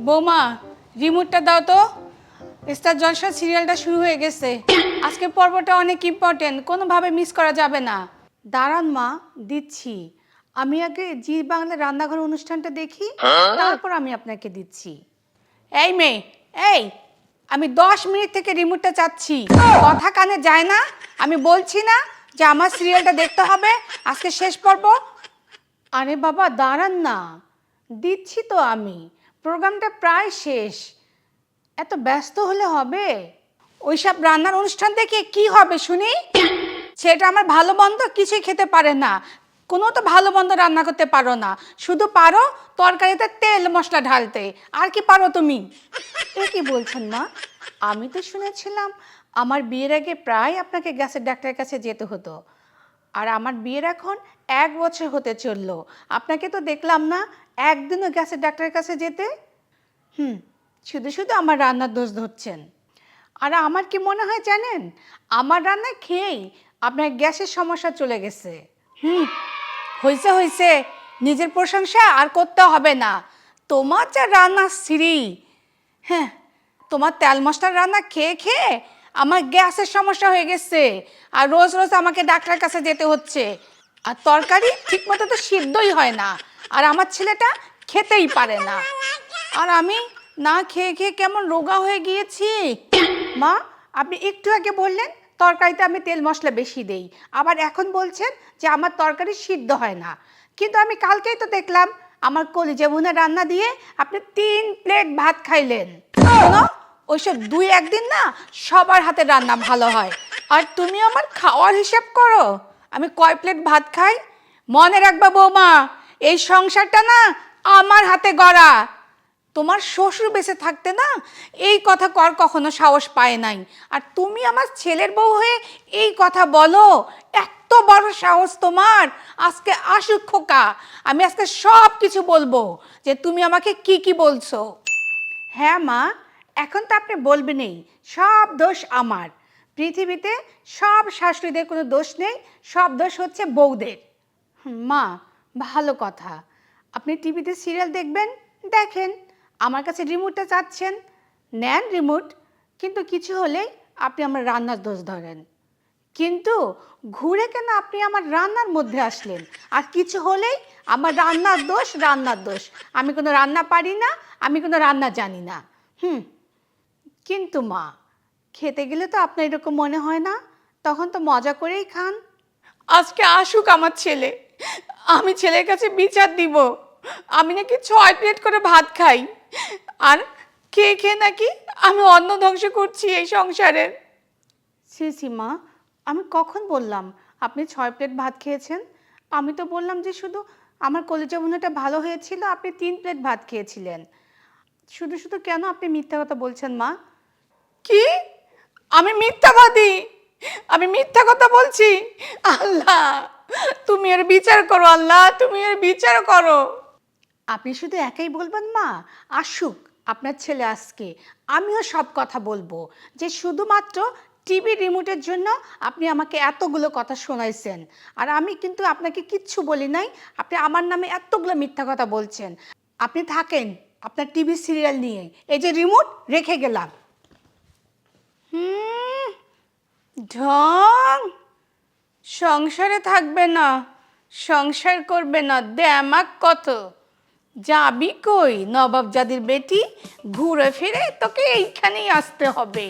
বৌমা, রিমোটটা দাও তো। স্টার জলসা সিরিয়ালটা শুরু হয়ে গেছে। আজকের পর্বটা অনেক ইম্পর্টেন্ট, কোনোভাবে মিস করা যাবে না। দাঁড়ান মা, দিচ্ছি। আমি আগে জি বাংলা রান্নাঘর অনুষ্ঠানটা দেখি, তারপর আমি আপনাকে দিচ্ছি। এই মেয়ে, এই, আমি 10 মিনিট থেকে রিমোটটা চাচ্ছি, কথা কানে যায় না। আমি বলছি না যে আমার সিরিয়ালটা দেখতে হবে, আজকে শেষ পর্ব। আরে বাবা দাঁড়ান না, দিচ্ছি তো আমি। প্রোগ্রামটা প্রায় শেষ, এত ব্যস্ত হলে হবে? ওইসব রান্নার অনুষ্ঠান দেখে কি হবে শুনি? সেটা আমার ভালো মন্দ কিছুই খেতে পারে না, কোনো তো ভালো মন্দ রান্না করতে পারো না, শুধু পারো তরকারিতে তেল মশলা ঢালতে। আর কি পারো তুমি? এ কি বলছেন মা? আমি তো শুনেছিলাম আমার বিয়ের আগে প্রায় আপনাকে গ্যাসের ডাক্তারের কাছে যেতে হতো, আর আমার বিয়ের এখন 1 বছর হতে চললো, আপনাকে তো দেখলাম না একদিনও গ্যাসের ডাক্তারের কাছে যেতে। শুধু শুধু আমার রান্নার দোষ ধরছেন। আর আমার কি মনে হয় জানেন, আমার রান্না খেয়েই আপনার গ্যাসের সমস্যা চলে গেছে। হয়েছে হয়েছে, নিজের প্রশংসা আর করতে হবে না। তোমার যা রান্না শ্রী, হ্যাঁ, তোমার তেল মশলার রান্না খেয়ে খেয়ে আমার গ্যাসের সমস্যা হয়ে গেছে, আর রোজ রোজ আমাকে ডাক্তারের কাছে যেতে হচ্ছে। আর তরকারি ঠিকমতো তো সিদ্ধই হয় না, আর আমার ছেলেটা খেতেই পারে না, আর আমি না খেয়ে খেয়ে কেমন রোগা হয়ে গিয়েছি। মা, আপনি একটু আগে বললেন তরকারিতে আমি তেল মশলা বেশি দেই, আবার এখন বলছেন যে আমার তরকারি সিদ্ধ হয় না। কিন্তু আমি কালকেই তো দেখলাম আমার কলিজা ভুনা রান্না দিয়ে আপনি 3 প্লেট ভাত খাইলেন। শোনো, ওইসব 2-1 দিন না সবার হাতে রান্না ভালো হয়, আর তুমি আমার খাওয়ার হিসাব করো আমি কয় প্লেট ভাত খাই। মনে রাখবা বৌমা, এই সংসারটা না আমার হাতে গড়া। তোমার শ্বশুর বেঁচে থাকতে না এই কথা কখনো সাহস পায় নাই, আর তুমি আমার ছেলের বউ হয়ে এই কথা বলো? এত বড় সাহস তোমার! আজকে আসুক খোকা, আমি আজকে সব কিছু বলবো যে তুমি আমাকে কি কি বলছো। হ্যাঁ মা, এখন তো আপনি বলবেনই সব দোষ আমার। পৃথিবীতে সব শাশুড়িদের কোনো দোষ নেই, সব দোষ হচ্ছে বউদের। মা, ভালো কথা, আপনি টিভিতে সিরিয়াল দেখবেন, দেখেন। আমার কাছে রিমোটটা চাচ্ছেন, নেন রিমোট, কিন্তু কিছু হলেই আপনি আমার রান্নার দোষ ধরেন। কিন্তু ঘুরে কেন আপনি আমার রান্নার মধ্যে আসলেন? আর কিছু হলেই আমার রান্নার দোষ, রান্নার দোষ। আমি কোনো রান্না পারি না, আমি কোনো রান্না জানি না। কিন্তু মা, খেতে গেলে তো আপনার এরকম মনে হয় না? তখন তো মজা করেই খান। আজকে আসুক আমার ছেলে, আমি ছেলের কাছে বিচার দিব। আমি নাকি 6 প্লেট করে ভাত খাই, আর খেয়ে খেয়ে নাকি আমি অন্ন ধ্বংস করছি এই সংসারের। সি মা, আমি কখন বললাম আপনি 6 প্লেট ভাত খেয়েছেন? আমি তো বললাম যে শুধু আমার কলিজা ভুনাটা ভালো হয়েছিল, আপনি 3 প্লেট ভাত খেয়েছিলেন। শুধু শুধু কেন আপনি মিথ্যা কথা বলছেন মা? কি? আমি মিথ্যাবাদী? আমি মিথ্যা কথা বলছি? আল্লাহ, তুমি এর বিচার করো, আল্লাহ তুমি এর বিচার করো। আপনি শুধু একাই বলবেন মা? আসুক আপনার ছেলে আজকে, আমিও সব কথা বলবো যে শুধুমাত্র টিভি রিমোটের জন্য আপনি আমাকে এতগুলো কথা শোনাইছেন, আর আমি কিন্তু আপনাকে কিচ্ছু বলি নাই। আপনি আমার নামে এতগুলো মিথ্যা কথা বলছেন। আপনি থাকেন আপনার টিভি সিরিয়াল নিয়ে, এই যে রিমোট রেখে গেলাম। ঢং, সংসারে থাকবে না, সংসার করবে না, দেমাক কত। যাবি কই নবাবজাদির বেটি? ঘুরে ফিরে তোকে এইখানেই আসতে হবে।